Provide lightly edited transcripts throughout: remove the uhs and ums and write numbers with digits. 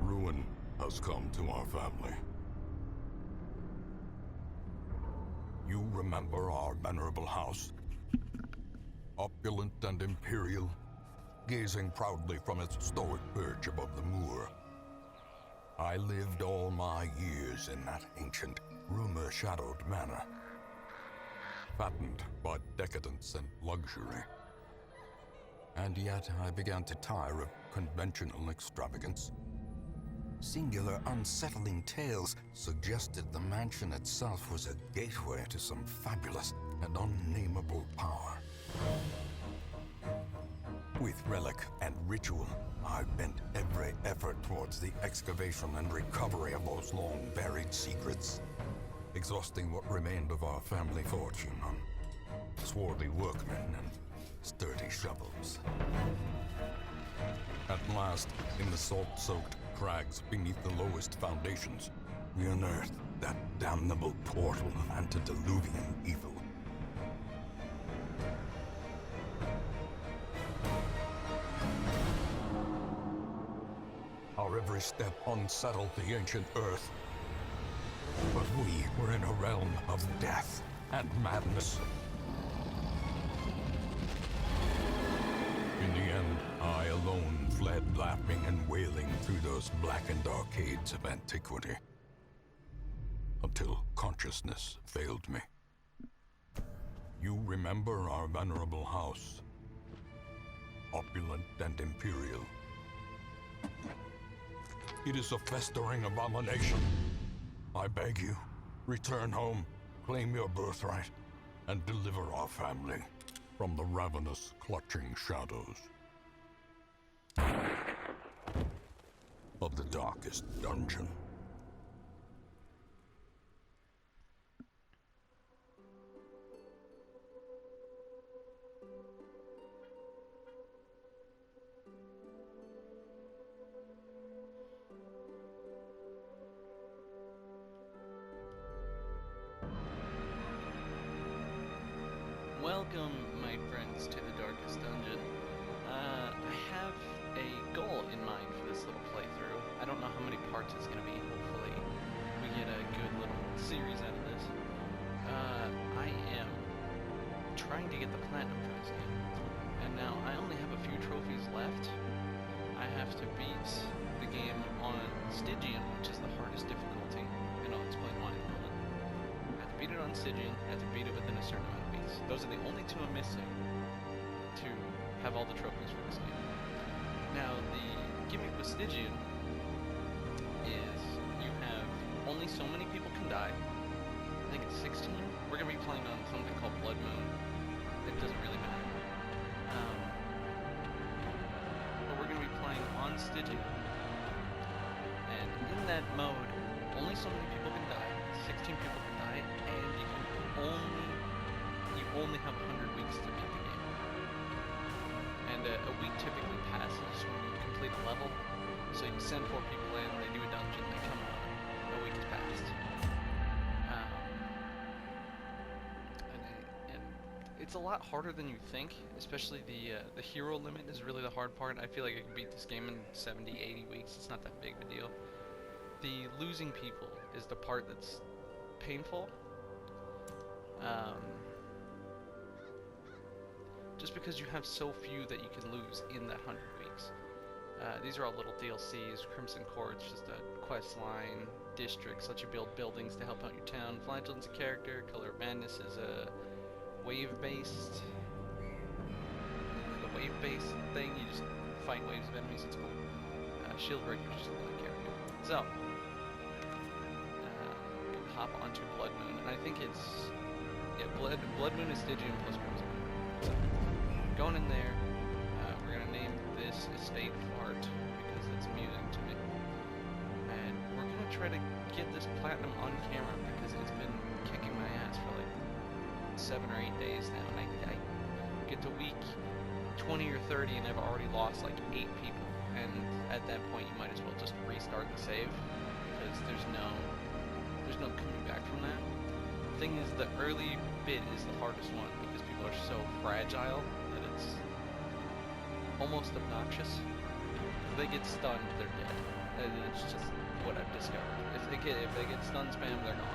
Ruin has come to our family. You remember our venerable house? Opulent and imperial, gazing proudly from its stoic perch above the moor. I lived all my years in that ancient, rumor-shadowed manor, fattened by decadence and luxury. And yet I began to tire of conventional extravagance. Singular, unsettling tales suggested the mansion itself was a gateway to some fabulous and unnameable power. With relic and ritual, I bent every effort towards the excavation and recovery of those long-buried secrets, exhausting what remained of our family fortune on swarthy workmen and sturdy shovels. At last, in the salt-soaked crags beneath the lowest foundations, we unearthed that damnable portal of antediluvian evil. Our every step unsettled the ancient earth. But we were in a realm of death and madness. In the end, I alone fled laughing and wailing through those blackened arcades of antiquity, until consciousness failed me. You remember our venerable house, opulent and imperial. It is a festering abomination. I beg you, return home, claim your birthright, and deliver our family from the ravenous, clutching shadows of the darkest dungeon. Welcome, my friends, to the Darkest Dungeon. I have a goal in mind for this little playthrough. I don't know how many parts it's going to be. Hopefully we get a good little series out of this. I am trying to get the platinum for this game. And now I only have a few trophies left. I have to beat the game on Stygian, which is the hardest difficulty. And I'll explain why in a moment. I have to beat it on Stygian. I have to beat it within a certain amount of beats. Those are the only two I'm missing to have all the trophies for this game. Now, the gimmick with Stygian is you have only so many people can die. I think it's 16. We're going to be playing on something called Blood Moon. It doesn't really matter. But we're going to be playing on Stygian. And in that mode, only so many people can die. 16 people can die, and you only have 100 weeks to beat the game. And a week typically passes when you complete a level. So you send 4 people in, they do a dungeon, they come out, a week has passed. And it's a lot harder than you think, especially the hero limit is really the hard part. I feel like I can beat this game in 70, 80 weeks, it's not that big of a deal. The losing people is the part that's painful. Just because you have so few that you can lose in that 100 weeks. These are all little DLCs. Crimson Court's just a quest line. Districts let you build buildings to help out your town. Flagellant's a character. Color of Madness is a wave-based thing. You just fight waves of enemies. It's cool. Shieldbreaker is just another character. So, hop onto Blood Moon, and I think it's Blood Moon is Stygian plus Crimson. So, going in there, we're gonna name this Estate Fart because it's amusing to me, and we're gonna try to get this platinum on camera because it's been kicking my ass for like 7 or 8 days now, and I get to week 20 or 30 and I've already lost like 8 people, and at that point you might as well just restart the save because there's no coming back from that. The thing is, the early bit is the hardest one because people ambush so fragile that it's almost obnoxious. If they get stunned, they're dead. And it's just what I've discovered. If they get stun spam, they're gone.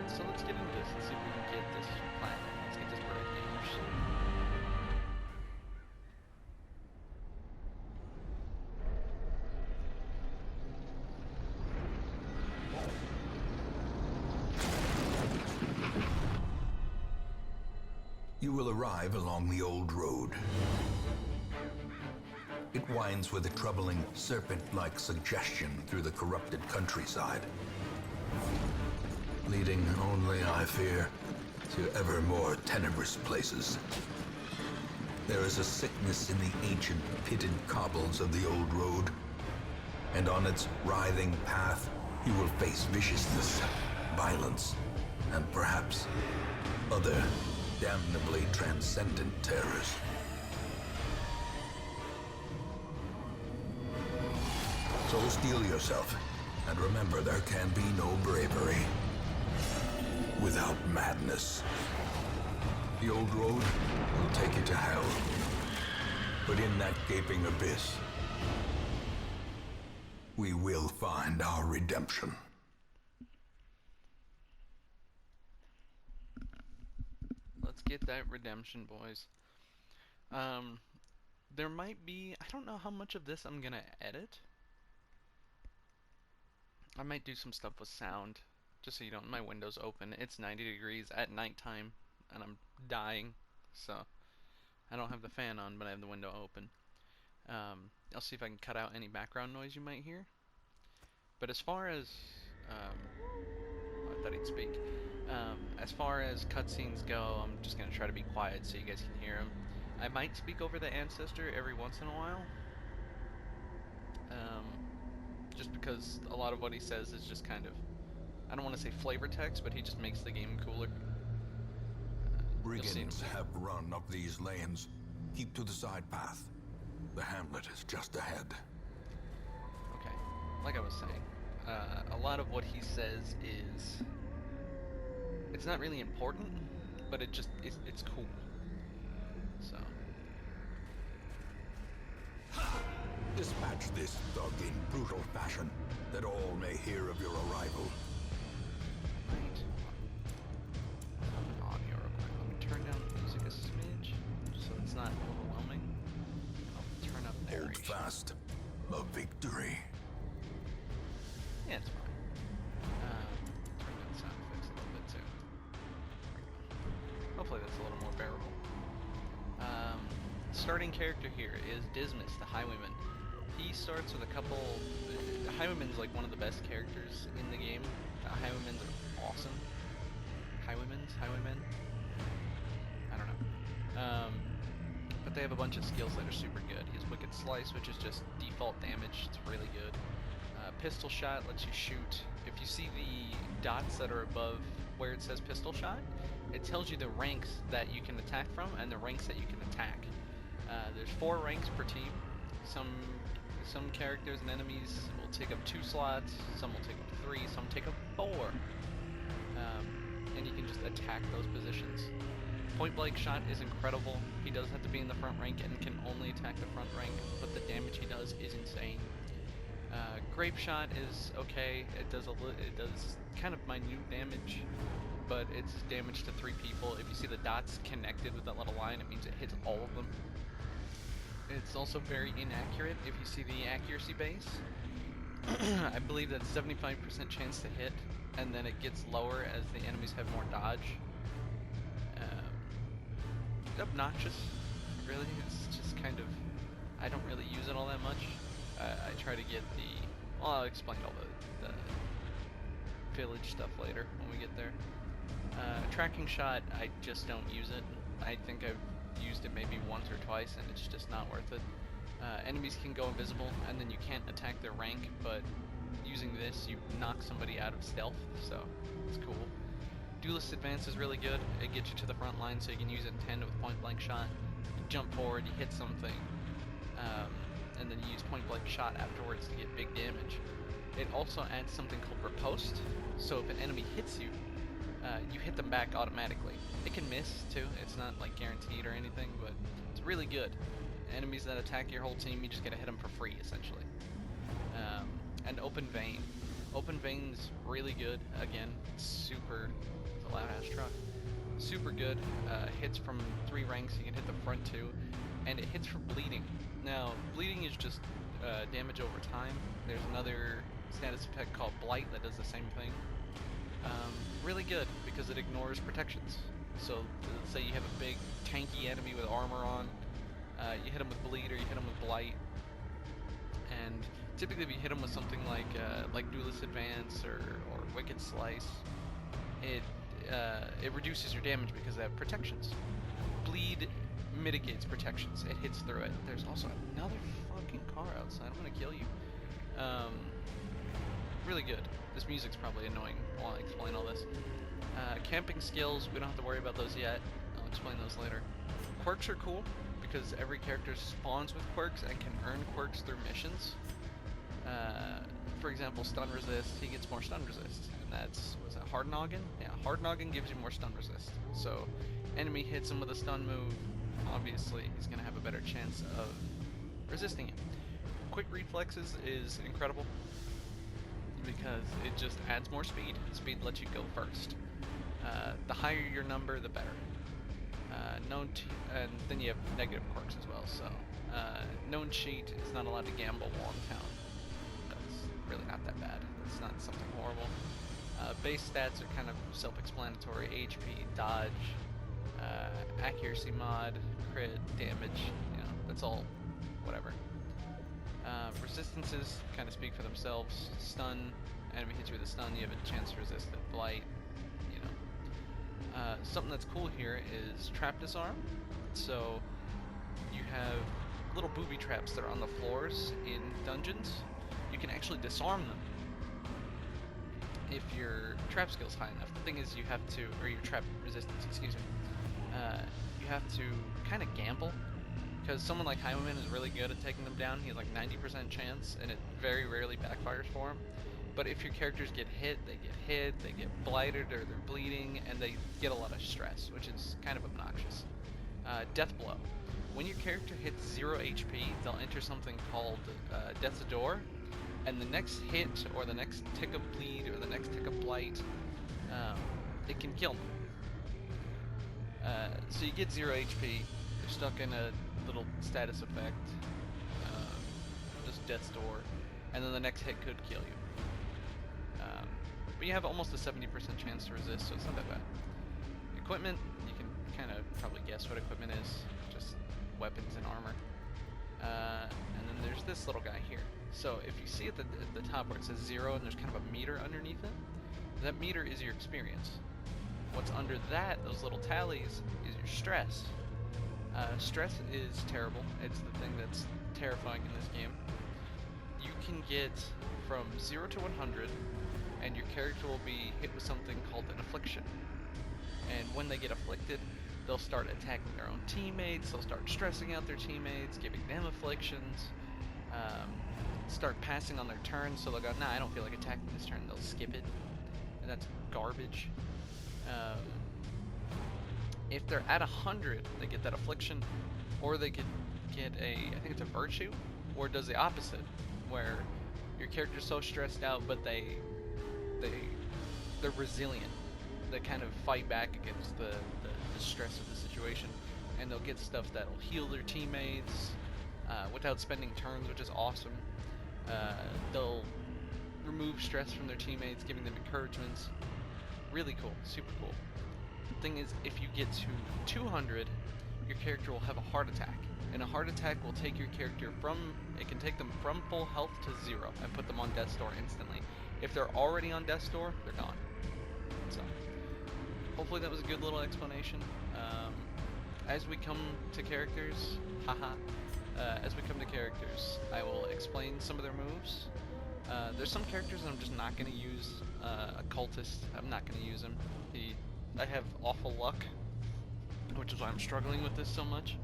So let's get into this. Let's see if we can get this platinum. Let's get this bird damage. You will arrive along the old road. It winds with a troubling serpent-like suggestion through the corrupted countryside, leading only, I fear, to ever more tenebrous places. There is a sickness in the ancient pitted cobbles of the old road, and on its writhing path you will face viciousness, violence, and perhaps other damnably transcendent terrors. So steel yourself, and remember there can be no bravery without madness. The old road will take you to hell, but in that gaping abyss, we will find our redemption. Let's get that redemption, boys. There might be, I don't know how much of this I'm gonna edit. I might do some stuff with sound, just so you know, my window's open. It's 90 degrees at nighttime, and I'm dying, so I don't have the fan on, but I have the window open. I'll see if I can cut out any background noise you might hear. But as far as, I thought he'd speak. As far as cutscenes go, I'm just gonna try to be quiet so you guys can hear him. I might speak over the ancestor every once in a while. Just because a lot of what he says is just kind of, I don't want to say flavor text, but he just makes the game cooler. Brigands have run up these lanes. Keep to the side path. The hamlet is just ahead. Okay, like I was saying, a lot of what he says is, it's not really important, but it just, it's cool. So. Dispatch this thug in brutal fashion, that all may hear of your arrival. Right. Audio real quick. Let me turn down the music a smidge, just so it's not overwhelming. I'll turn up Hold narration. fast. A victory. Yeah, it's fine. Turn down sound effects a little bit too. There we go. Hopefully that's a little more bearable. Starting character here is Dismas, the Highwayman. He starts with a couple. The Highwayman's like one of the best characters in the game. Highwaymans are awesome. Highwaymen? I don't know. But they have a bunch of skills that are super good. He has Wicked Slice, which is just default damage. It's really good. Pistol Shot lets you shoot. If you see the dots that are above where it says Pistol Shot, it tells you the ranks that you can attack from and the ranks that you can attack. There's 4 ranks per team. Some characters and enemies will take up 2 slots, some will take up 3, some take up 4. And you can just attack those positions. Point blank shot is incredible. He does have to be in the front rank and can only attack the front rank, but the damage he does is insane. Grape shot is okay. It does kind of minute damage, but it's damage to 3 people. If you see the dots connected with that little line, it means it hits all of them. It's also very inaccurate if you see the accuracy base. I believe that's 75% chance to hit, and then it gets lower as the enemies have more dodge. Obnoxious, really. It's just kind of, I don't really use it all that much. I try to get the, well, I'll explain all the village stuff later when we get there. Tracking shot, I just don't use it. I think I've used it maybe once or twice and it's just not worth it. Enemies can go invisible and then you can't attack their rank, but using this you knock somebody out of stealth, so it's cool. Duelist Advance is really good. It gets you to the front line so you can use it in tandem with Point Blank Shot. You jump forward, you hit something, and then you use Point Blank Shot afterwards to get big damage. It also adds something called Riposte, so if an enemy hits you, you hit them back automatically. It can miss too, it's not like guaranteed or anything, but it's really good. Enemies that attack your whole team, you just get to hit them for free essentially. And Open Vein. Open Vein's really good. Again, super, it's a loud ass truck. Super good. Hits from 3 ranks, you can hit the front 2, and it hits for bleeding. Now, bleeding is just damage over time. There's another status effect called Blight that does the same thing. Really good because it ignores protections. So, let's say you have a big tanky enemy with armor on, you hit them with Bleed or you hit them with Blight, and typically if you hit them with something like Duelist Advance or Wicked Slice, it reduces your damage because they have protections. Bleed mitigates protections. It hits through it. There's also another fucking car outside. I'm gonna kill you. Really good. This music's probably annoying while I explain all this. Camping skills, we don't have to worry about those yet. I'll explain those later. Quirks are cool because every character spawns with quirks and can earn quirks through missions. For example, Stun Resist, he gets more Stun Resist. And that's, was that Hard Noggin? Yeah, Hard Noggin gives you more Stun Resist. So, enemy hits him with a stun move, obviously he's going to have a better chance of resisting it. Quick Reflexes is incredible because it just adds more speed. Speed lets you go first. The higher your number, the better. And then you have negative quirks as well, so known cheat is not allowed to gamble while in town. That's really not that bad. It's not something horrible. Base stats are kind of self-explanatory. HP, dodge, accuracy mod, crit, damage, you know, that's all whatever. Resistances kind of speak for themselves. Stun, enemy hits you with a stun, you have a chance to resist it. Blight, you know. Something that's cool here is trap disarm. So you have little booby traps that are on the floors in dungeons. You can actually disarm them if your trap skill's high enough. The thing is you have to, or your trap resistance, excuse me, you have to kind of gamble, because someone like Hyman is really good at taking them down. He has like 90% chance, and it very rarely backfires for him. But if your characters get hit, they get blighted, or they're bleeding, and they get a lot of stress, which is kind of obnoxious. Death Blow. When your character hits 0 HP, they'll enter something called Death's Door, and the next hit, or the next tick of bleed, or the next tick of blight, it can kill them. So you get 0 HP, you're stuck in a little status effect, just Death's Door, and then the next hit could kill you. But you have almost a 70% chance to resist, so it's not that bad. Equipment, you can kind of probably guess what equipment is, just weapons and armor. And then there's this little guy here. So if you see at the top where it says 0 and there's kind of a meter underneath it, that meter is your experience. What's under that, those little tallies, is your stress. Stress is terrible. It's the thing that's terrifying in this game. You can get from 0 to 100, and your character will be hit with something called an affliction. And when they get afflicted, they'll start attacking their own teammates, they'll start stressing out their teammates, giving them afflictions, start passing on their turn, so they'll go, nah, I don't feel like attacking this turn, they'll skip it, and that's garbage. If they're at 100, they get that affliction, or they could get I think it's a virtue, or it does the opposite, where your character's so stressed out, but they're resilient. They kind of fight back against the stress of the situation, and they'll get stuff that'll heal their teammates without spending turns, which is awesome. They'll remove stress from their teammates, giving them encouragements. Really cool, super cool. The thing is, if you get to 200, your character will have a heart attack, and a heart attack will take your character it can take them from full health to 0 and put them on death's door instantly. If they're already on death's door, they're gone. So, hopefully that was a good little explanation. As we come to characters, as we come to characters, I will explain some of their moves. There's some characters that I'm just not going to use. A cultist, I'm not going to use him. I have awful luck, which is why I'm struggling with this so much.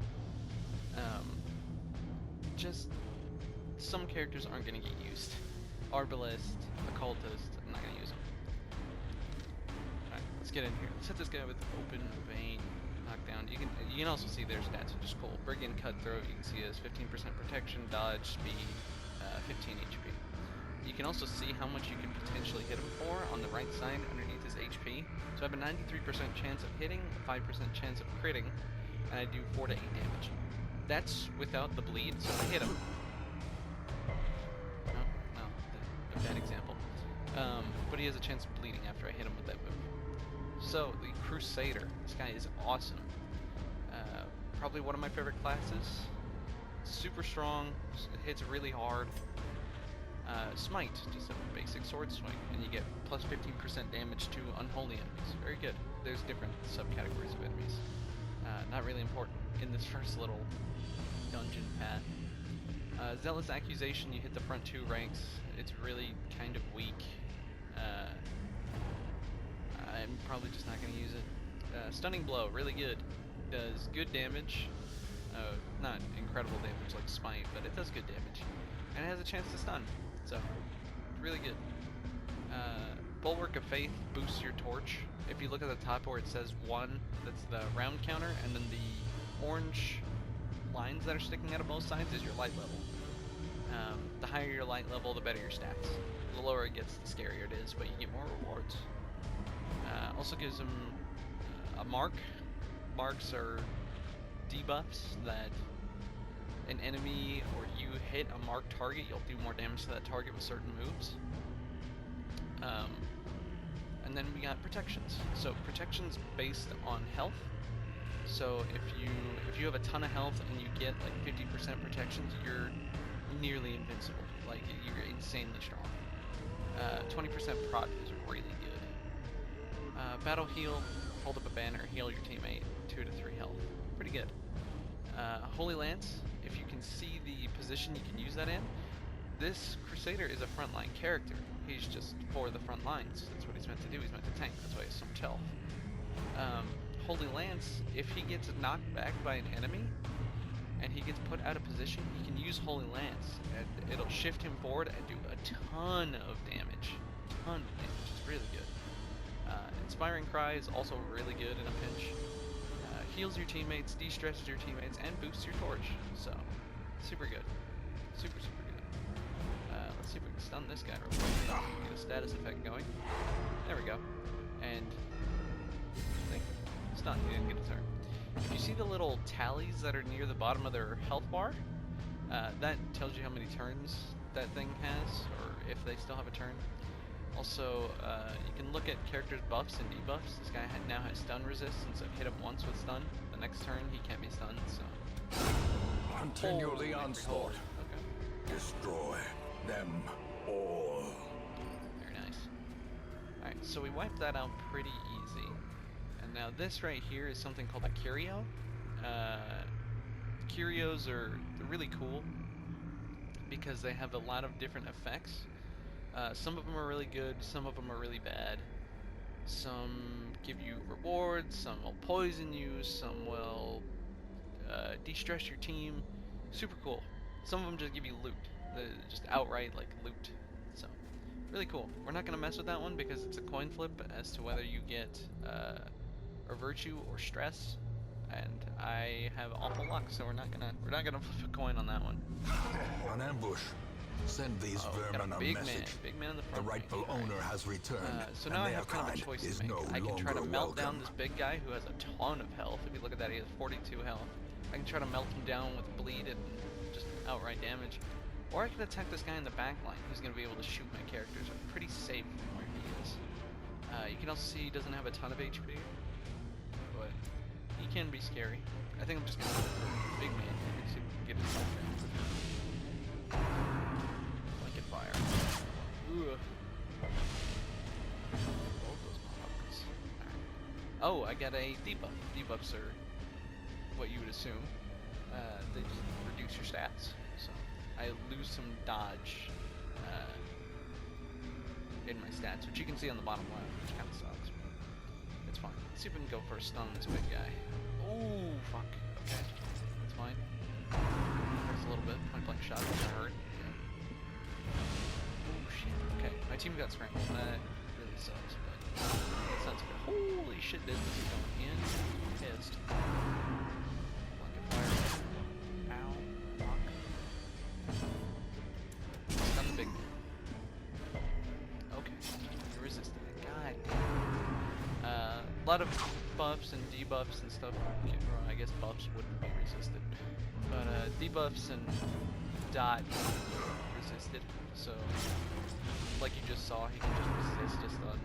Just some characters aren't going to get used. Arbalist, Occultist, I'm not going to use them. Alright, Let's get in here. Let's hit this guy with open vein knockdown. You can also see their stats, which is cool. Brigand Cutthroat, you can see has 15% protection, dodge, speed, 15 HP. You can also see how much you can potentially hit him for on the right side underneath his HP. So I have a 93% chance of hitting, a 5% chance of critting, and I do 4 to 8 damage. That's without the bleed, so if I hit him... No, a bad example. But he has a chance of bleeding after I hit him with that move. So, the Crusader. This guy is awesome. Probably one of my favorite classes. Super strong, hits really hard. Smite, just a basic sword swing, and you get plus 15% damage to unholy enemies. Very good. There's different subcategories of enemies. Not really important in this first little dungeon path. Zealous Accusation, you hit the front 2 ranks. It's really kind of weak. I'm probably just not going to use it. Stunning Blow, really good. Does good damage. Not incredible damage like Smite, but it does good damage. And it has a chance to stun. So, really good. Bulwark of Faith boosts your torch. If you look at the top where it says 1, that's the round counter, and then the orange lines that are sticking out of both sides is your light level. The higher your light level, the better your stats. The lower it gets, the scarier it is, but you get more rewards. Also gives them a mark. Marks are debuffs that an enemy or you hit a marked target, you'll do more damage to that target with certain moves. And then we got protections. So protections based on health. So if you have a ton of health and you get like 50% protections, you're nearly invincible. Like you're insanely strong. 20% prot is really good. Battle heal, hold up a banner, heal your teammate 2 to 3 health. Pretty good. Holy Lance, if you can see the position you can use that in. This Crusader is a frontline character. He's just for the front lines. That's what he's meant to do. He's meant to tank. That's why he has so much health. Holy Lance, if he gets knocked back by an enemy and he gets put out of position, he can use Holy Lance and it'll shift him forward and do a ton of damage. It's really good. Inspiring Cry is also really good in a pinch. Heals your teammates, de-stresses your teammates, and boosts your torch. So, super good. Super good. Let's see if we can stun this guy real quick. Get a status effect going. There we go. And I think stun. He didn't get a turn. If you see the little tallies that are near the bottom of their health bar, that tells you how many turns that thing has, or if they still have a turn. Also, you can look at characters' buffs and debuffs. This guy now has stun resist, since I've hit him once with stun. The next turn, he can't be stunned, so... Continue the onslaught. Okay. Destroy them all. Very nice. Alright, so we wiped that out pretty easy. And now this right here is something called a curio. Curios they're really cool because they have a lot of different effects. Some of them are really good, some of them are really bad. Some give you rewards, some will poison you, some will de-stress your team. Super cool. Some of them just give you loot. Just outright like loot. So, really cool. We're not gonna mess with that one because it's a coin flip as to whether you get a virtue or stress. And I have awful luck, so we're not gonna flip a coin on that one. An ambush. Send these vermin a message. Big man in the front. The rightful owner has returned. So now I have kind of a choice to make. I can try to melt down this big guy who has a ton of health. If you look at that, he has 42 health. I can try to melt him down with bleed and just outright damage. Or I can attack this guy in the back line who's going to be able to shoot my characters. I'm pretty safe from where he is. You can also see he doesn't have a ton of HP, but he can be scary. I think I'm just going to go for big man. Let's see if we can get his health down. Blanket fire. Ooh. Both those motherfuckers. Alright. Oh, I got a debuff. Debuffs are what you would assume. They just reduce your stats. So I lose some dodge in my stats, which you can see on the bottom left, which kind of sucks. But it's fine. Let's see if we can go for a stun on this big guy. Oh, fuck. Okay. That's fine. Hurts a little bit. Point blank shot doesn't hurt. Oh, shit. Okay. My team got scrambled. That really sucks, but that sounds good. Holy shit business is going in. Pissed. Blanket fire. Ow. Fuck. Stun the big man. Okay. You resisted it. God damn. A lot of buffs and debuffs and stuff. Or I guess buffs wouldn't be resisted. But debuffs and dot resisted. So, like you just saw, he can just resist a stun.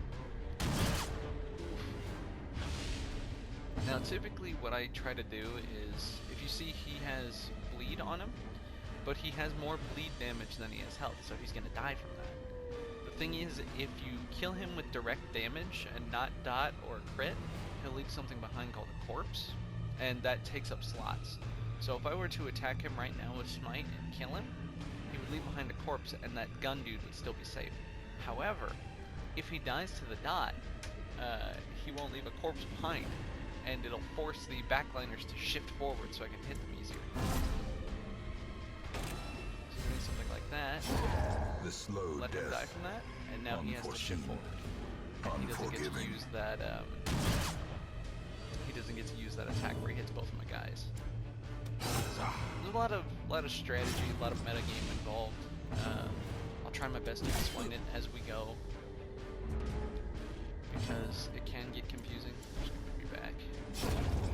Now typically what I try to do is, if you see he has bleed on him, but he has more bleed damage than he has health, so he's going to die from that. The thing is, if you kill him with direct damage and not dot or crit, he'll leave something behind called a corpse, and that takes up slots. So if I were to attack him right now with smite and kill him, he would leave behind a corpse and that gun dude would still be safe. However, if he dies to the dot, he won't leave a corpse behind, and it'll force the backliners to shift forward so I can hit them easier. So doing something like that, The slow let him die from that, and now he has to shift forward. And he doesn't get to use that, he doesn't get to use that attack where he hits both of my guys. So, there's a lot of strategy, a lot of metagame involved. I'll try my best to explain it as we go, because it can get confusing. I'm just gonna be back.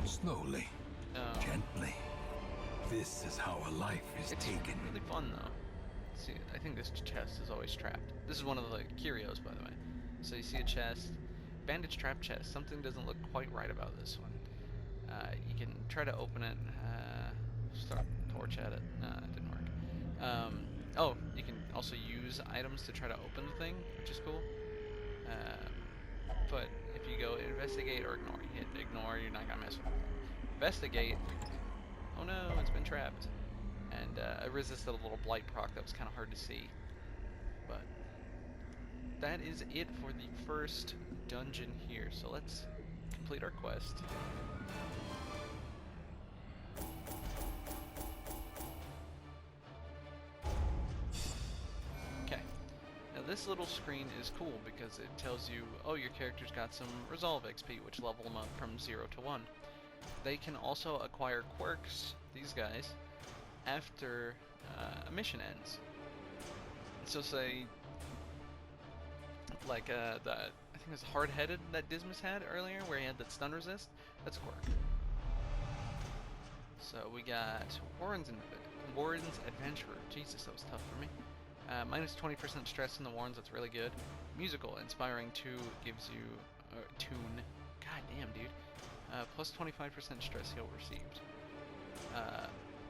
Slowly, gently. This is how a life is It's taken. really fun though. See, I think this chest is always trapped. This is one of the curios, by the way. So you see a chest, bandage trap chest. Something doesn't look quite right about this one. You can try to open it. Start torch at it. It didn't work. Oh, you can also use items to try to open the thing, which is cool. But if you go investigate or ignore, you hit ignore, you're not gonna mess with it. Investigate. Oh no, it's been trapped. And I resisted a little blight proc that was kind of hard to see. But that is it for the first dungeon here. So let's complete our quest. Okay. Now this little screen is cool because it tells you, oh, your character's got some resolve XP, which level them up from 0 to 1. They can also acquire quirks, these guys, after a mission ends. So say, like I think it was Hard-Headed that Dismas had earlier, where he had that stun resist, that's a quirk. So we got Warren's Adventurer. Jesus, that was tough for me. Minus 20% stress in the Warrens, that's really good. Musical, Inspiring 2 gives you, tune, god damn dude. Plus 25% stress heal received.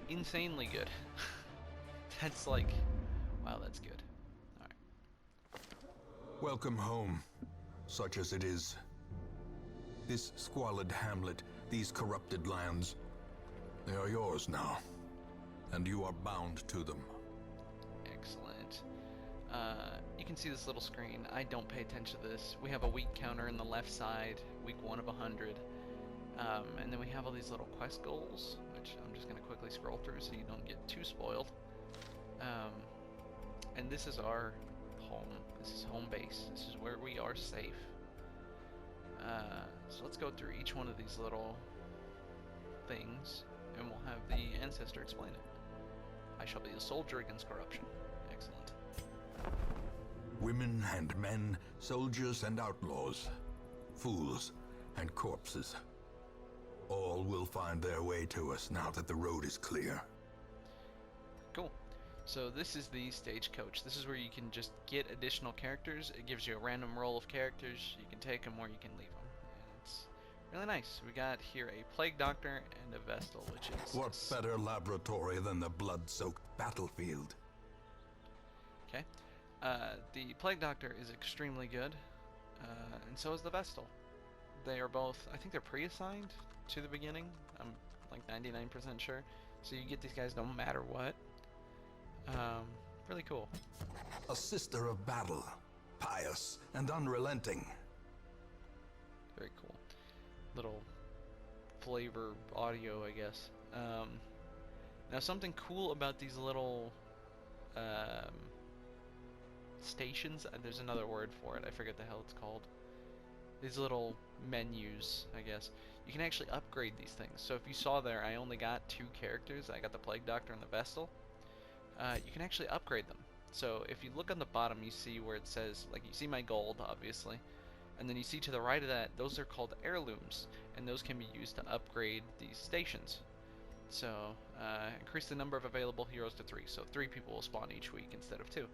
Insanely good. That's like, wow, that's good. Alright. Welcome home, such as it is. This squalid hamlet, these corrupted lands, they are yours now, and you are bound to them. Excellent. You can see this little screen. I don't pay attention to this. We have a week counter in the left side, week 1 of 100. And then we have all these little quest goals, which I'm just going to quickly scroll through so you don't get too spoiled. And this is our home. This is home base. This is where we are safe. So let's go through each one of these little things, and we'll have the ancestor explain it. I shall be a soldier against corruption. Excellent. Women and men, soldiers and outlaws, fools and corpses. All will find their way to us now that the road is clear. Cool. So this is the stagecoach. This is where you can just get additional characters. It gives you a random roll of characters. You can take them or you can leave them. And it's really nice. We got here a Plague Doctor and a Vestal, which is... What better laboratory than the blood-soaked battlefield? Okay. The Plague Doctor is extremely good, and so is the Vestal. They are both, I think they're pre-assigned to the beginning. I'm like 99% sure. So you get these guys no matter what. Really cool. A sister of battle, pious and unrelenting. Very cool. Little flavor audio, I guess. Now something cool about these little stations, there's another word for it, I forget the hell it's called. These little menus, I guess, you can actually upgrade these things. So if you saw there, I only got 2 characters. I got the Plague Doctor and the Vestal. You can actually upgrade them. So if you look on the bottom, you see where it says, like, you see my gold, obviously, and then you see to the right of that, those are called heirlooms, and those can be used to upgrade these stations. So increase the number of available heroes to 3, so 3 people will spawn each week instead of 2.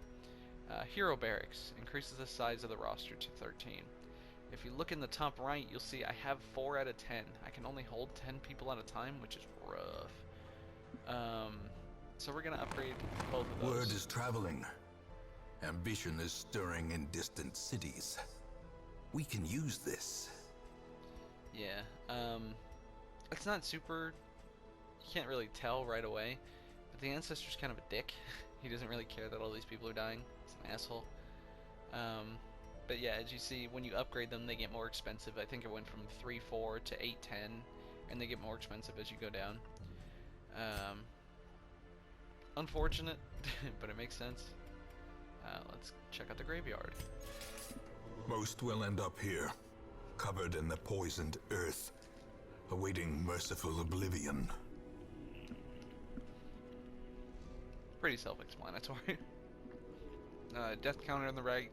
Hero barracks increases the size of the roster to 13. If you look in the top right, you'll see I have 4 out of 10. I can only hold 10 people at a time, which is rough. So we're gonna upgrade both of those. Word is traveling. Ambition is stirring in distant cities. We can use this. Yeah, it's not super, you can't really tell right away, but the Ancestor's kind of a dick. He doesn't really care that all these people are dying. He's an asshole. But yeah, as you see, when you upgrade them, they get more expensive. I think it went from 3-4 to 8-10, and they get more expensive as you go down. Unfortunate, but it makes sense. Let's check out the graveyard. Most will end up here, covered in the poisoned earth, awaiting merciful oblivion. Pretty self-explanatory. Death counter on the right.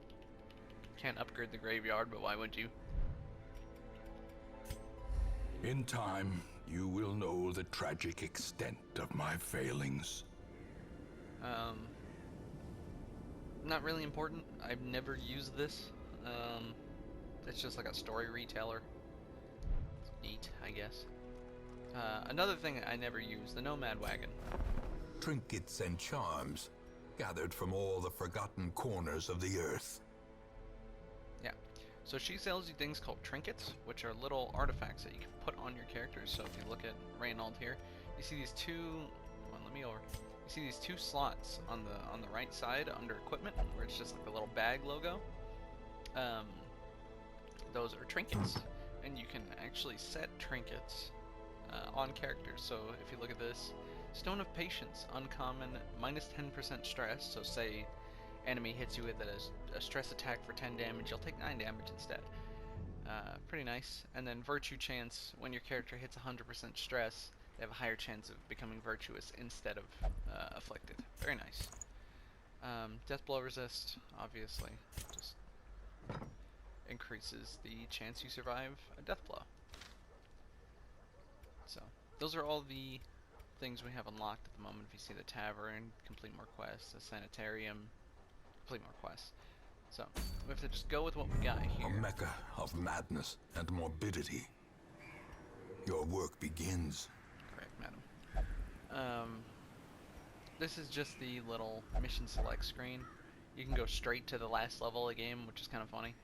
Can't upgrade the graveyard, but why would you? In time, you will know the tragic extent of my failings. Not really important. I've never used this. It's just like a story retailer. It's neat, I guess. Another thing I never use, the Nomad Wagon. Trinkets and charms, gathered from all the forgotten corners of the earth. Yeah. So she sells you things called trinkets, which are little artifacts that you can put on your characters. So if you look at Reynold here, you see these 2. Come on, let me over. You see these 2 slots on the right side under equipment, where it's just like the little bag logo. Those are trinkets, and you can actually set trinkets on characters. So if you look at this, Stone of Patience, uncommon, minus 10% stress. So say enemy hits you with a stress attack for 10 damage, you'll take 9 damage instead. Pretty nice. And then Virtue Chance, when your character hits 100% stress, they have a higher chance of becoming virtuous instead of afflicted. Very nice. Death Blow Resist, obviously, just increases the chance you survive a death blow. So, those are all the things we have unlocked at the moment. If you see the tavern, complete more quests, the sanitarium, complete more quests. So, we have to just go with what we got here. A mecca of madness and morbidity. Your work begins. Correct, madam. This is just the little mission select screen. You can go straight to the last level of the game, which is kind of funny.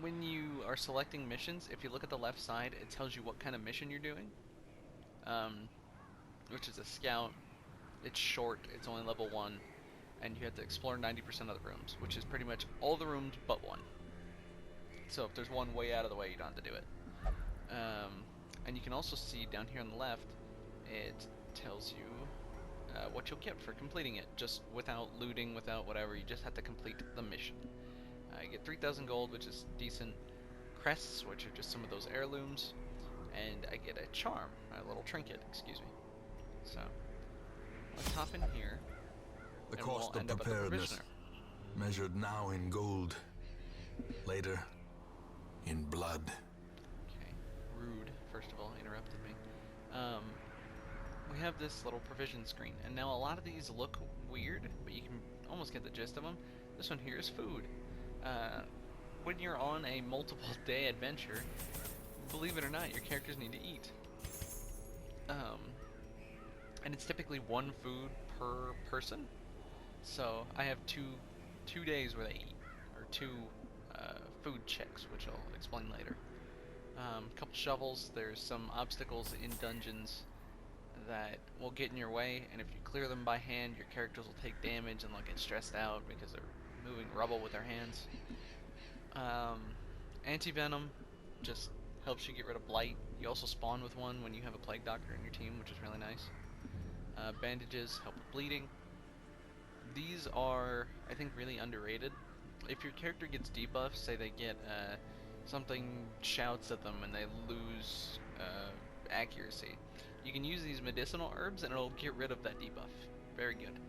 When you are selecting missions, if you look at the left side, it tells you what kind of mission you're doing. Which is a scout. It's short, it's only level 1, and you have to explore 90% of the rooms, which is pretty much all the rooms but one. So if there's one way out of the way, you don't have to do it. And you can also see down here on the left, it tells you what you'll get for completing it, just without looting, without whatever. You just have to complete the mission. You get 3,000 gold, which is decent. Crests, which are just some of those heirlooms, and I get a charm, a little trinket, excuse me. So let's hop in here. The and cost we'll of end up at the preparedness, provisioner. measured now in gold, later in blood. Okay, rude, first of all, interrupted me. We have this little provision screen, and now a lot of these look weird, but you can almost get the gist of them. This one here is food. When you're on a multiple day adventure, believe it or not, your characters need to eat. And it's typically 1 food per person. So I have two days where they eat, or 2 food checks, which I'll explain later. A couple shovels. There's some obstacles in dungeons that will get in your way, and if you clear them by hand, your characters will take damage and they'll get stressed out because they're moving rubble with their hands. Anti-venom just helps you get rid of blight. You also spawn with one when you have a plague doctor in your team, which is really nice. Bandages help with bleeding. These are, I think, really underrated. if your character gets debuffs, say they get something shouts at them and they lose accuracy, you can use these medicinal herbs and it'll get rid of that debuff. Very good.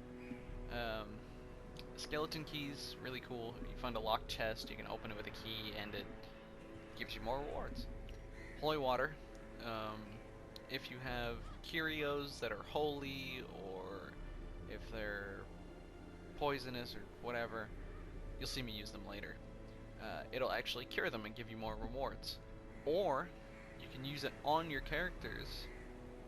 Skeleton keys, really cool. You find a locked chest, you can open it with a key and it gives you more rewards. Holy water. If you have curios that are holy, or if they're poisonous or whatever, you'll see me use them later. It'll actually cure them and give you more rewards. Or you can use it on your characters.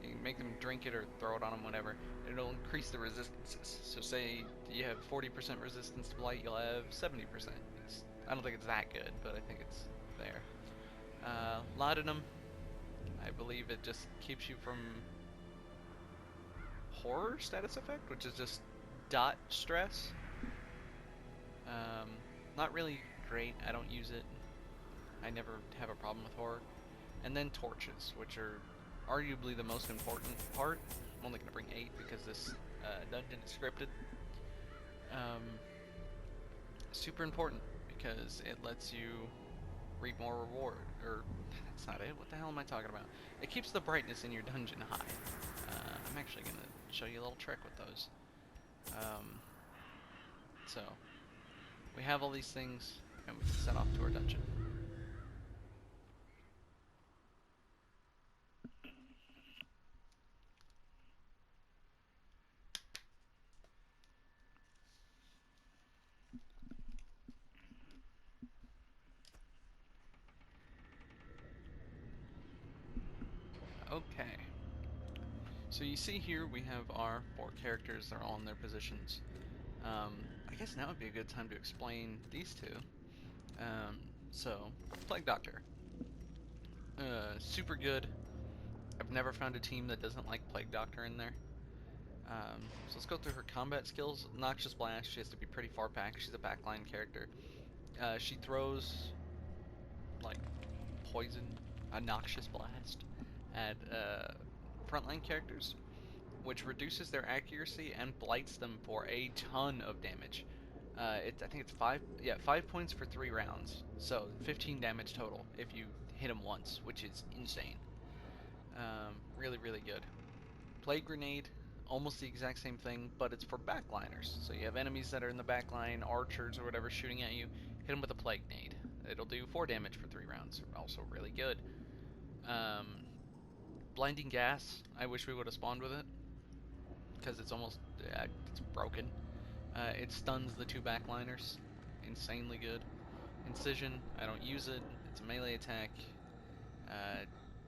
You can make them drink it or throw it on them, whatever. It'll increase the resistances. So say you have 40% resistance to blight, you'll have 70%. I don't think it's that good, but I think it's there. Laudanum, I believe it just keeps you from horror status effect, which is just dot stress. Not really great. I don't use it. I never have a problem with horror. And then torches, which are arguably the most important part. I'm only going to bring 8 because this dungeon is scripted. Super important because it lets you reap more reward. Or, that's not it. What the hell am I talking about? It keeps the brightness in your dungeon high. I'm actually going to show you a little trick with those. So, we have all these things, and we can set off to our dungeon. Okay. So you see here we have our 4 characters. They're all in their positions. I guess now would be a good time to explain these 2. So, Plague Doctor. Super good. I've never found a team that doesn't like Plague Doctor in there. So let's go through her combat skills. Noxious Blast, she has to be pretty far back. She's a backline character. She throws, like, poison, a Noxious Blast, at frontline characters, which reduces their accuracy and blights them for a ton of damage. I think it's 5 points for 3 rounds, so 15 damage total if you hit them once, which is insane. Really, really good. Plague Grenade, almost the exact same thing, but it's for backliners. So you have enemies that are in the backline, archers or whatever shooting at you, hit them with a Plague Nade. It'll do 4 damage for 3 rounds, also really good. Blinding Gas, I wish we would have spawned with it, because it's almost, it's broken. It stuns the 2 backliners, insanely good. Incision, I don't use it, it's a melee attack,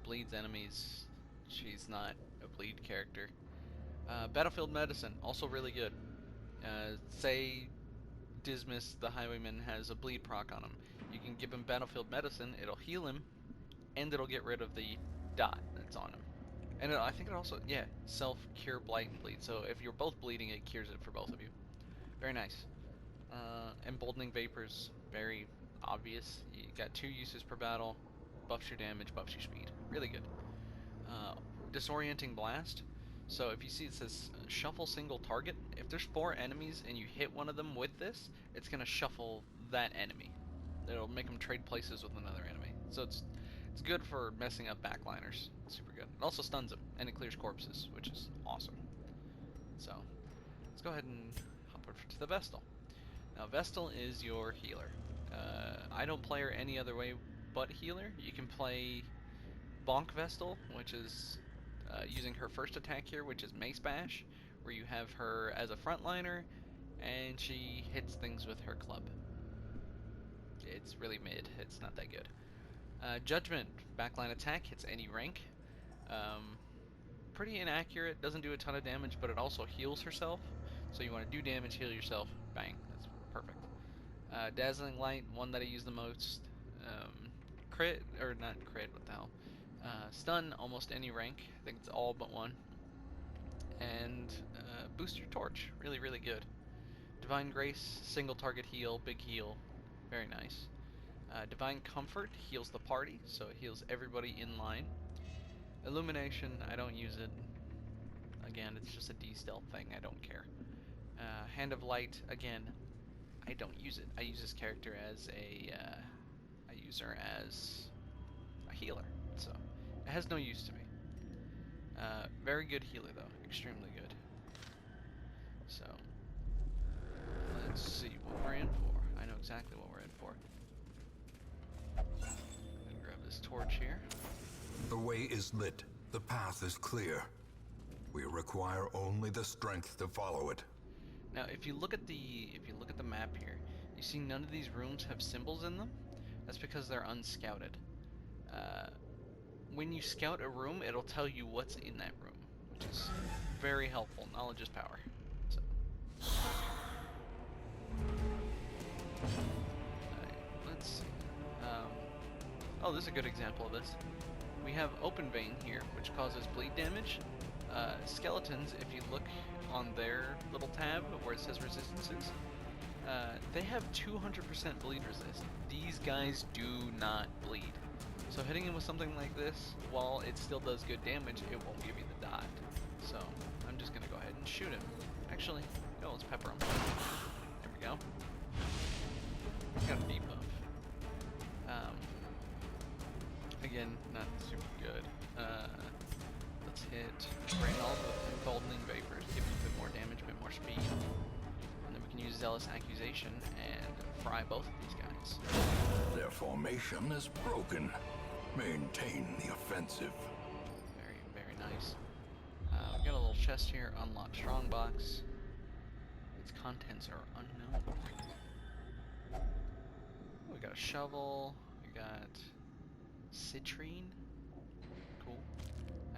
bleeds enemies, she's not a bleed character. Battlefield Medicine, also really good. Say Dismas, the Highwayman, has a bleed proc on him. You can give him Battlefield Medicine, it'll heal him, and it'll get rid of the dot that's on him. And I think it also, yeah, self-cure blight and bleed. So if you're both bleeding, it cures it for both of you. Very nice. Emboldening Vapors, very obvious. You got 2 uses per battle, buffs your damage, buffs your speed. Really good. Disorienting Blast. So if you see it says shuffle single target, if there's 4 enemies and you hit one of them with this, it's going to shuffle that enemy. It'll make them trade places with another enemy. So it's good for messing up backliners. Super good. It also stuns them, and it clears corpses, which is awesome. So, let's go ahead and hop over to the Vestal. Now, Vestal is your healer. I don't play her any other way but healer. You can play Bonk Vestal, which is using her first attack here, which is Mace Bash, where you have her as a frontliner, and she hits things with her club. It's really mid. It's not that good. Judgment, backline attack, hits any rank. Pretty inaccurate, doesn't do a ton of damage, but it also heals herself. So you want to do damage, heal yourself, bang, that's perfect. Dazzling Light, one that I use the most. Crit, or not crit, what the hell. Stun, almost any rank, I think it's all but one. And Boost Your Torch, really, really good. Divine Grace, single target heal, big heal, very nice. Divine Comfort heals the party, so it heals everybody in line. Illumination, I don't use it. Again, it's just a D-stealth thing, I don't care. Hand of Light, again, I don't use it. I use this character as I use her as a healer, so it has no use to me. Very good healer though, extremely good. So let's see what we're in for. I know exactly what we're in for. I'm gonna grab this torch here. The way is lit. The path is clear. We require only the strength to follow it. Now, if you look at the map here, you see none of these rooms have symbols in them. That's because they're unscouted. When you scout a room, it'll tell you what's in that room, which is very helpful. Knowledge is power. So. Alright, let's see. Oh, this is a good example of this. We have open vein here, which causes bleed damage. Skeletons, if you look on their little tab where it says resistances, they have 200% bleed resist. These guys do not bleed. So hitting him with something like this, while it still does good damage, it won't give you the dot. So I'm just gonna go ahead and shoot him. Actually, no, let's pepper him. There we go. Got a debuff. Again, not super good. Let's hit Reynold with Golden Vapors, give him a bit more damage, a bit more speed. And then we can use Zealous Accusation and fry both of these guys. Their formation is broken. Maintain the offensive. Very, very nice. We got a little chest here, unlock strongbox. Its contents are unknown. We got a shovel, we got citrine, cool,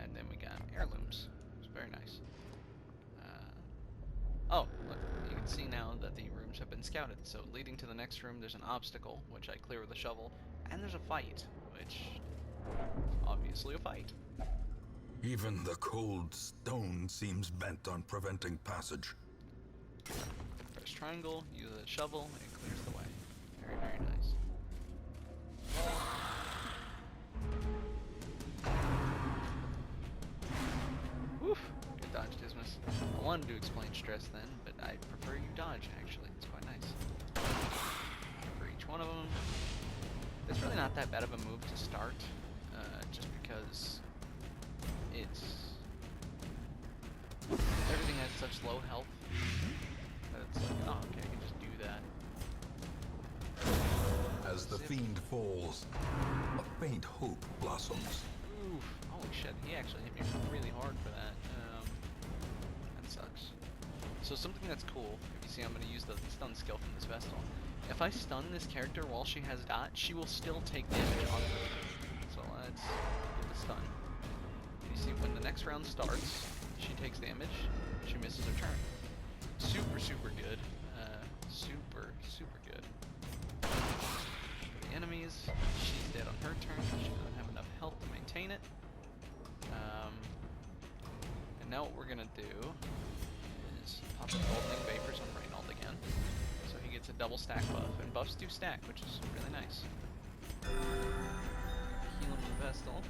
and then we got heirlooms. It's very nice. Oh, look, you can see now that the rooms have been scouted. So leading to the next room, there's an obstacle, which I clear with a shovel, and there's a fight, which obviously a fight. Even the cold stone seems bent on preventing passage. Press triangle, use a shovel, it clears the way. Very, very nice. Woof! Good dodge, Dismas. I wanted to explain stress then, but I prefer you dodge, actually. It's quite nice. For each one of them. It's really not that bad of a move to start, just because everything has such low health that it's like, oh, okay, I can just do that. As the fiend falls, a faint hope blossoms. Oof, holy shit, he actually hit me really hard for that. That sucks. So something that's cool, if you see I'm going to use the stun skill from this Vestal. If I stun this character while she has dot, she will still take damage on her turn. So let's get the stun. You see when the next round starts, she takes damage, she misses her turn. Super, super good. Super, super good. For the enemies, she's dead on her turn, she doesn't have enough health to maintain it. And now what we're gonna do is pop the Golden Vapors on Reynold again. So he gets a double stack buff, and buffs do stack, which is really nice. Heal him with Vestal.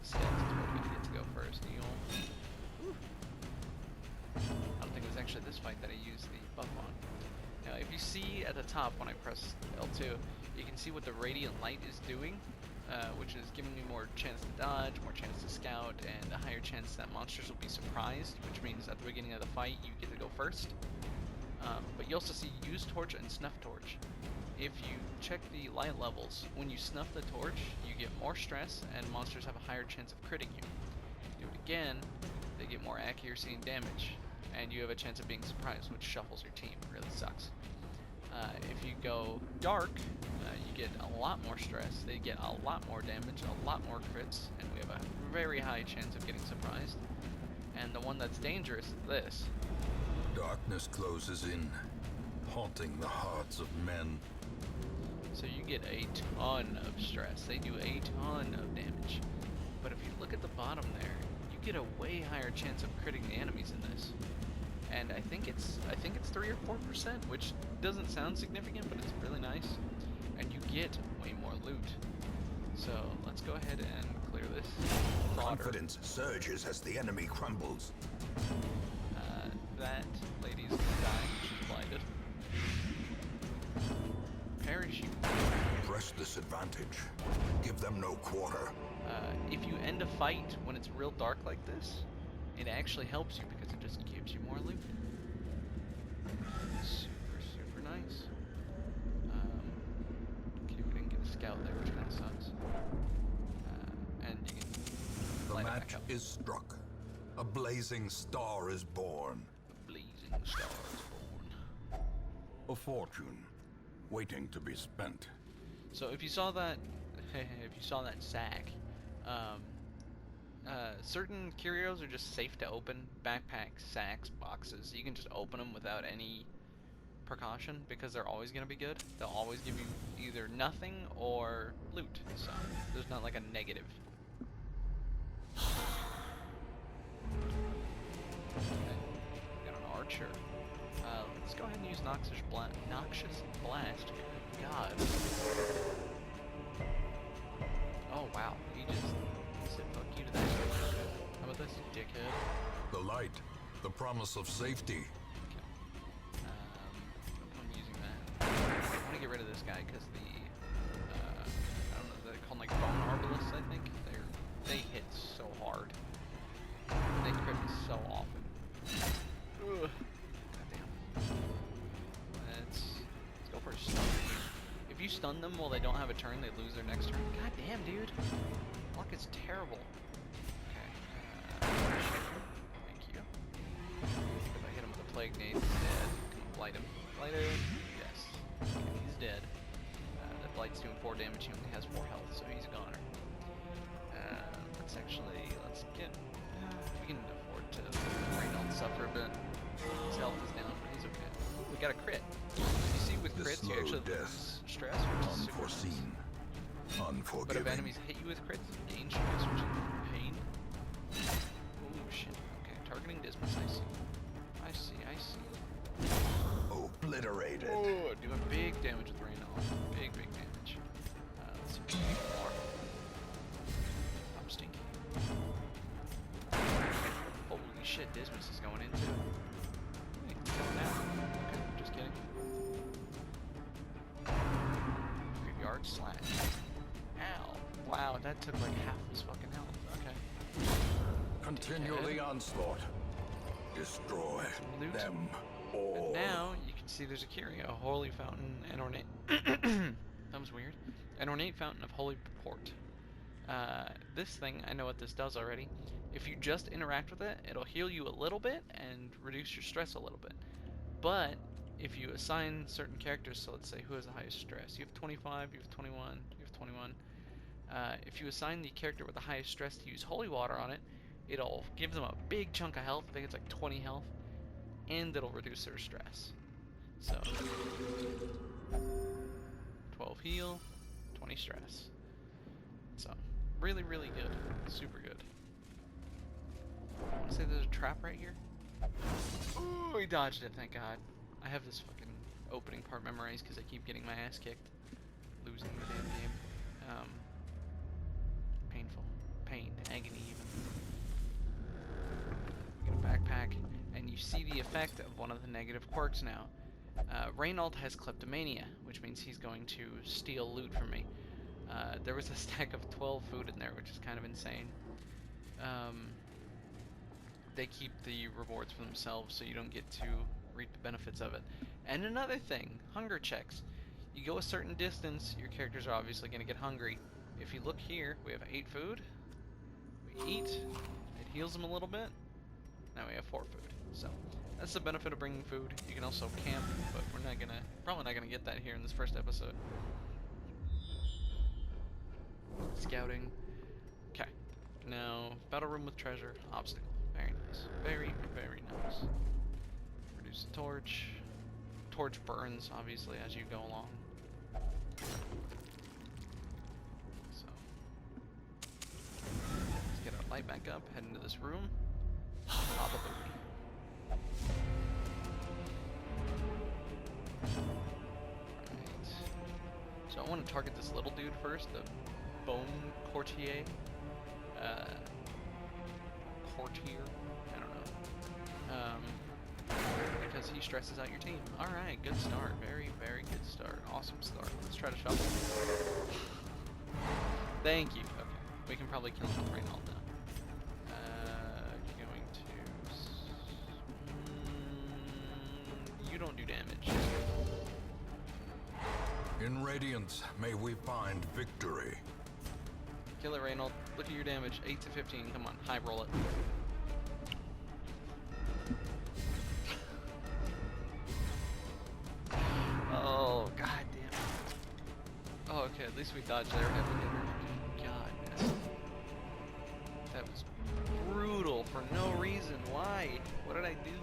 Skeleton's probably gonna get to go first. Heal. I don't think it was actually this fight that I used the buff on. Now, if you see at the top when I press L2, you can see what the Radiant Light is doing, which is giving me more chance to dodge, more chance to scout, and a higher chance that monsters will be surprised, which means at the beginning of the fight you get to go first. But you also see Use Torch and Snuff Torch. If you check the light levels, when you snuff the torch, you get more stress and monsters have a higher chance of critting you. Do it again, they get more accuracy and damage, and you have a chance of being surprised, which shuffles your team. It really sucks. If you go dark, you get a lot more stress, they get a lot more damage, a lot more crits, and we have a very high chance of getting surprised. And the one that's dangerous is this. Darkness closes in, haunting the hearts of men. So you get a ton of stress. They do a ton of damage. But if you look at the bottom there, you get a way higher chance of critting the enemies in this. And I think it's 3 or 4%, which doesn't sound significant, but it's really nice. And you get way more loot. So let's go ahead and clear this. Confidence surges as the enemy crumbles. That lady's gonna die. She's blinded. disadvantage. Give them no quarter. If you end a fight when it's real dark like this, it actually helps you because it just gives you more loot. Super, super nice. Okay, we didn't get a scout there, which kind of sucks. And you can The light it match back up. is struck. A blazing star is born. A blazing star is born. A fortune, waiting to be spent. So if you saw that, sack, certain curios are just safe to open. Backpacks, sacks, boxes. You can just open them without any precaution because they're always going to be good. They'll always give you either nothing or loot. So there's not like a negative. Okay. Got an archer. Let's go ahead and use Noxious Blast. Good God. Oh wow, he just said fuck you to that. How about this, dickhead? The light, the promise of safety. Okay. I'm using that. I want to get rid of this guy because I don't know, they're called like bone arbalists, I think. They hit so hard. They crit me so often. Ugh. Goddamn. Let's go for a stun. If you stun them while they don't have a turn, they lose their next turn. God damn, dude. Luck is terrible. Okay. Thank you. If I hit him with a plague nade, he's dead. Come on, blight him. Blight him. Yes. Okay, he's dead. That blight's doing 4 damage. He only has 4 health, so he's a goner. Let's get. We can afford to Reynold suffer a bit. His health is down, but he's okay. We got a crit. You see, with crits, you actually lose stress, which is super Unforeseen. nice. Unforgiving. But if enemies hit you with crits, you gain stress, which is pain. Oh shit. Okay, targeting Dismas, I see. Obliterated. Oh, doing big damage with Reynold. Big damage. Let's see if we can get more. I'm stinky. Holy shit, Dismas is going into. Hey, he's going down. Okay, just kidding. Graveyard slash. Ow. Wow, that took like half his fucking health. Okay. Continue the onslaught. Destroy Loot. them all. And now you can see there's a curio, Holy Fountain, and ornate. That was weird. An ornate fountain of holy purport. This thing, I know what this does already. If you just interact with it, it'll heal you a little bit and reduce your stress a little bit. But if you assign certain characters, so let's say who has the highest stress? You have 25, you have 21, you have 21. If you assign the character with the highest stress to use holy water on it, it'll give them a big chunk of health. I think it's like 20 health, and it'll reduce their stress. So 12 heal, 20 stress. So really good, super good. I want to say there's a trap right here. Ooh, he dodged it, thank God. I have this fucking opening part memorized because I keep getting my ass kicked, losing the damn game. Painful, pain, agony even. Get a backpack, and you see the effect of one of the negative quirks now. Reynold has kleptomania, which means he's going to steal loot from me. There was a stack of 12 food in there, which is kind of insane. They keep the rewards for themselves, so you don't get to reap the benefits of it. And another thing, hunger checks. You go a certain distance, your characters are obviously going to get hungry. If you look here, we have 8 food. We eat, it heals them a little bit. Now we have 4 food. So that's the benefit of bringing food. You can also camp, but we're probably not gonna get that here in this first episode. Scouting. Okay. Now, battle room with treasure. Obstacle. Very nice. Very nice. Reduce the torch. Torch burns, obviously, as you go along. So, let's get our light back up, head into this room. Pop a booty. Alright. So I want to target this little dude first, the bone courtier. Courtier? I don't know. because he stresses out your team. Alright, good start. Very, very good start. Awesome start. Let's try to shuffle. Thank you. Okay. We can probably kill him with Reynold now. Going to... you don't do damage. In Radiance, may we find victory. Kill it, Reynold. Look at your damage. 8 to 15. Come on, high roll it. Oh, god damn it. Oh, okay, at least we dodged their heavy hitter. God, man. That was brutal for no reason. Why? What did I do?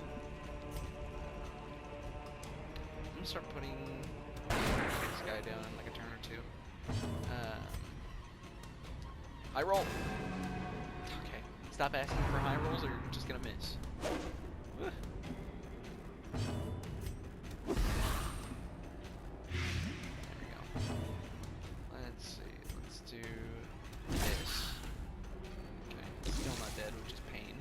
I'm gonna start putting this guy down in like a turn or two. High roll. Okay. Stop asking for high rolls or you're just gonna miss. There we go. Let's see. Let's do this. Okay. Still not dead, which is pain.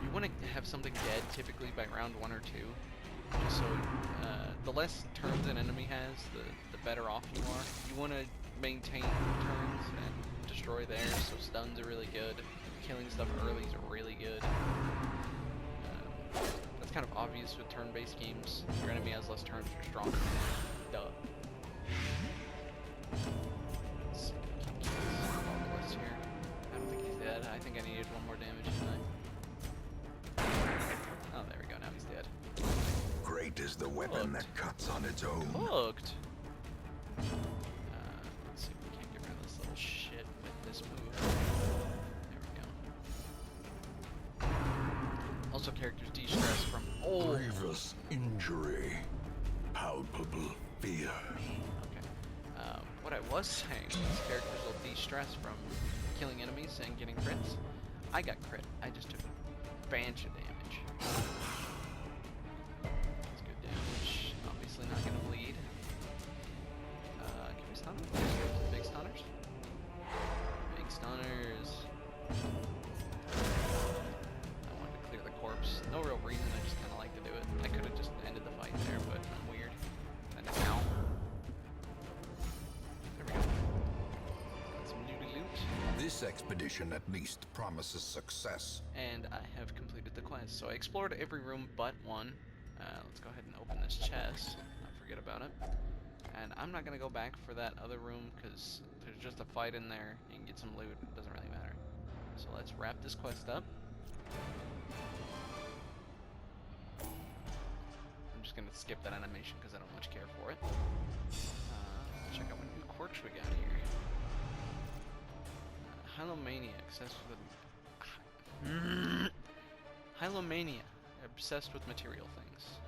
You want to have something dead typically by round 1 or 2. Just so the less turns an enemy has, the better off you are. You want to maintain turns and destroy theirs, so stuns are really good. Killing stuff early is really good. That's kind of obvious with turn-based games. Your enemy has less turns, you're stronger. Duh. Let's see. Obelisk here. I don't think he's dead. I think I needed 1 more damage tonight. Oh, there we go. Now he's dead. Great is the weapon that cuts on its own. Hooked. Let's see if we can't get rid of this little shit with this move. There we go. Also, characters de-stress from Grievous injury. Palpable fear. Okay. What I was saying is characters will de-stress from killing enemies and getting crits. I got crit. I just took a bunch of damage. That's good damage. Obviously not gonna bleed. Can we stun him? Big stunners? Big stunners. I wanted to clear the corpse. No real reason, I just kinda like to do it. I could have just ended the fight there, but I'm weird. And now. There we go. Got some nudie loot. This expedition at least promises success. And I have completed the quest. So I explored every room but one. Let's go ahead and open this chest. Not forget about it. And I'm not going to go back for that other room because there's just a fight in there. You can get some loot. It doesn't really matter. So let's wrap this quest up. I'm just going to skip that animation because I don't much care for it. Check out what new quirks we got here. Hylomania, Hylomania, obsessed with material things.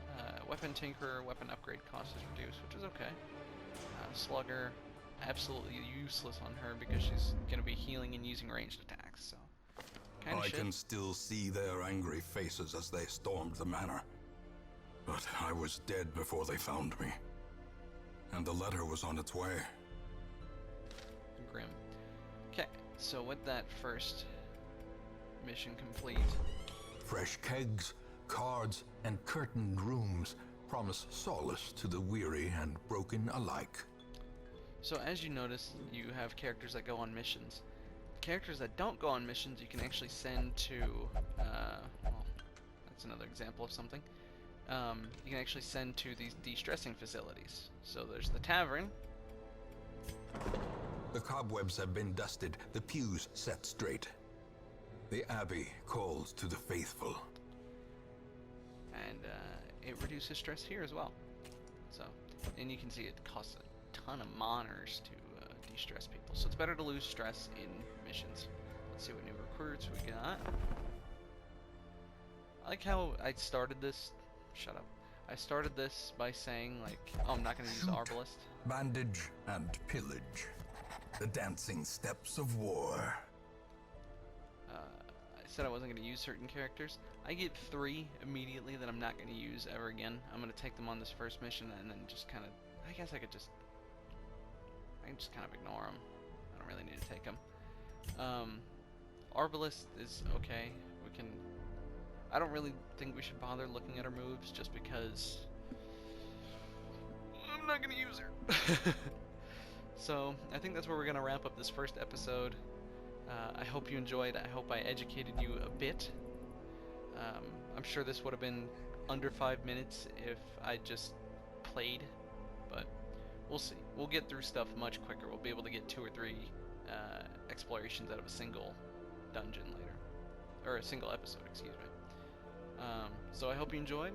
Weapon Tinkerer, weapon upgrade cost is reduced, which is okay. Slugger, absolutely useless on her because she's going to be healing and using ranged attacks, so kind of I shit. can still see their angry faces as they stormed the manor. But I was dead before they found me. And the letter was on its way. Grim. Okay, so with that first mission complete, Fresh kegs, cards, and curtained rooms promise solace to the weary and broken alike. so as you notice, you have characters that go on missions. Characters that don't go on missions, you can actually send to, well, that's another example of something. You can actually send to these de-stressing facilities. So there's the tavern. The cobwebs have been dusted, the pews set straight. The abbey calls to the faithful. And it reduces stress here as well. So, and you can see it costs a ton of moners to de-stress people. So it's better to lose stress in missions. Let's see what new recruits we got. I like how I started this. Shut up. I started this by saying like, oh, I'm not going to use Arbalest. Bandage and pillage. The dancing steps of war. I said I wasn't going to use certain characters. I get 3 immediately that I'm not going to use ever again. I'm going to take them on this first mission and then just kind of, I guess I can just kind of ignore them. I don't really need to take them. Arbalest is okay. We can, I don't really think we should bother looking at her moves, just because I'm not gonna use her. So I think that's where we're gonna wrap up this first episode. I hope you enjoyed. I hope I educated you a bit. I'm sure this would have been under 5 minutes if I just played, but we'll see. We'll get through stuff much quicker. We'll be able to get 2 or 3 explorations out of a single dungeon later, or a single episode, excuse me. So I hope you enjoyed,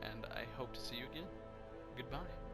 and I hope to see you again. Goodbye.